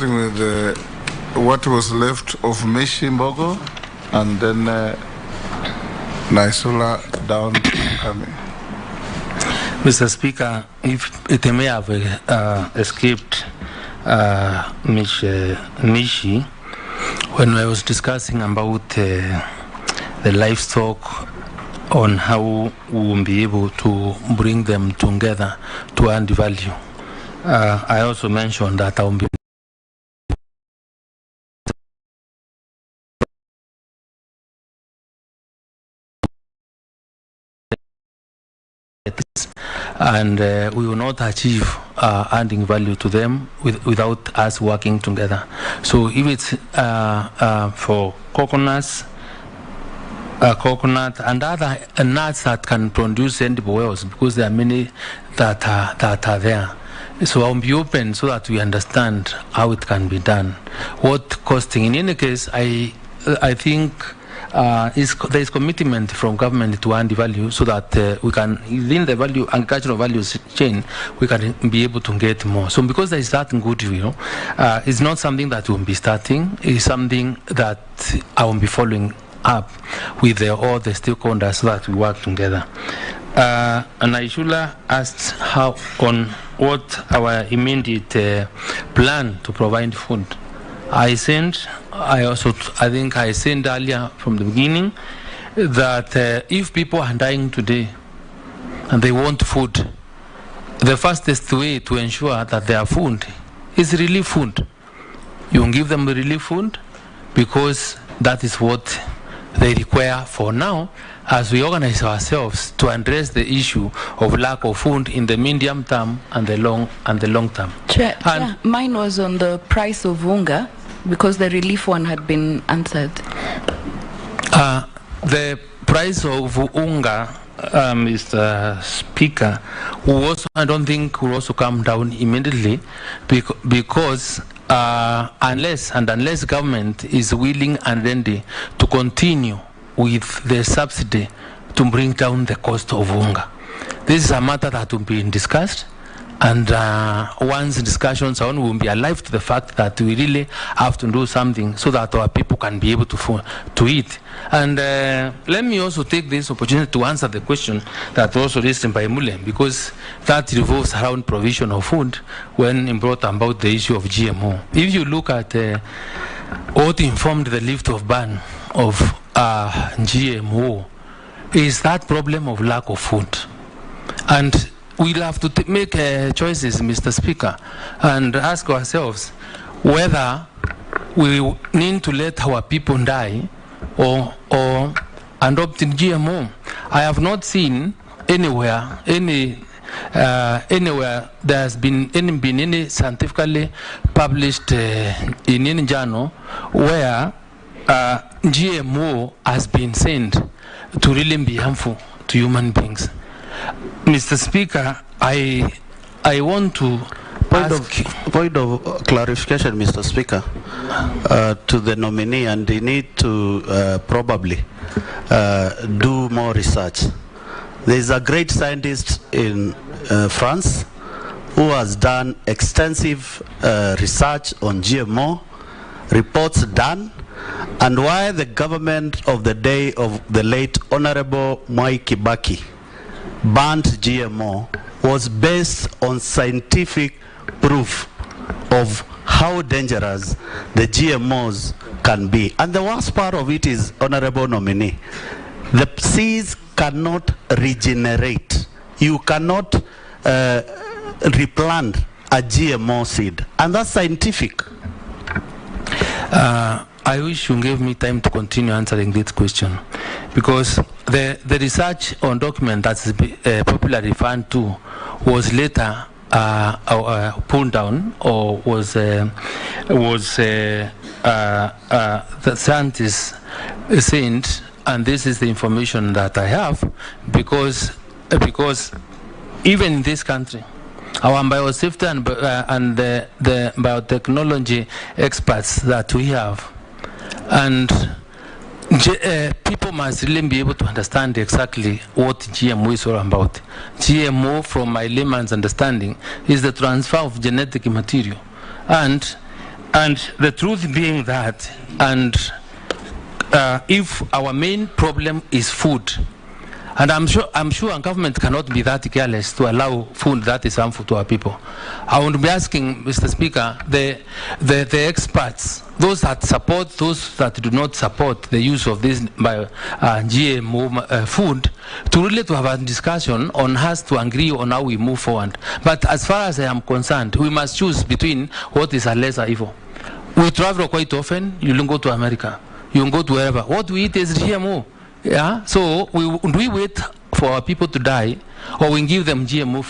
starting with what was left of Mishimbogo, and then Naisula down to Kami. Mr. Speaker, if it may have escaped Nishi, when I was discussing about the livestock, on how we will be able to bring them together to add value, I also mentioned that I will be and we will not achieve adding value to them without us working together. So if it's for coconut and other nuts that can produce edible oils, because there are many that are there. So I'll be open so that we understand how it can be done. What costing? In any case, I think there is commitment from government to add value so that we can, within the value agricultural value chain, we can be able to get more. So because there is that goodwill, it's not something that we'll be starting. It's something that I will be following up with all the stakeholders so that we work together. And Aishula asked how on what our immediate plan to provide food. I think I said earlier from the beginning that if people are dying today and they want food, the fastest way to ensure that they have food is relief food. You can give them the relief food because that is what they require for now, as we organize ourselves to address the issue of lack of food in the medium term and the long term. Chair, mine was on the price of unga, because the relief one had been answered. The price of unga, Mr. Speaker, I don't think will also come down immediately, because unless government is willing and ready to continue with the subsidy to bring down the cost of unga. This is a matter that will be discussed, and once discussions are on, we will be alive to the fact that we really have to do something so that our people can be able to eat. And let me also take this opportunity to answer the question that was also raised by Mule, because that revolves around provision of food when brought about the issue of GMO. If you look at what informed the lift of ban of GMO, is that problem of lack of food. And we'll have to make choices, Mr. Speaker, and ask ourselves whether we need to let our people die or adopt GMO. I have not seen anywhere there has been any scientifically published in any journal where GMO has been sent to really be harmful to human beings. Mr. Speaker, I want to point of clarification, Mr. Speaker, to the nominee, and they need to probably do more research. There is a great scientist in France who has done extensive research on GMO, reports done, and why the government of the day of the late Honorable Mwai Kibaki banned GMO was based on scientific proof of how dangerous the GMOs can be. And the worst part of it is, Honorable Nominee, the seeds cannot regenerate. You cannot replant a GMO seed, and that's scientific. I wish you gave me time to continue answering this question, because the research on document that's popularly referred to was later pulled down, or was the scientists sent, and this is the information that I have, because even in this country, our biosafety and the biotechnology experts that we have, and people must really be able to understand exactly what GMO is all about. GMO, from my layman's understanding, is the transfer of genetic material. And And the truth being that, and if our main problem is food, and I'm sure our government cannot be that careless to allow food that is harmful to our people. I want to be asking, Mr. Speaker, the experts, those that support, those that do not support the use of this GMO food, to really to have a discussion on us to agree on how we move forward. But as far as I am concerned, we must choose between what is a lesser evil. We travel quite often. You don't go to America. You can go to wherever. What we eat is GMO. Yeah, so we wait for our people to die, or we give them GMO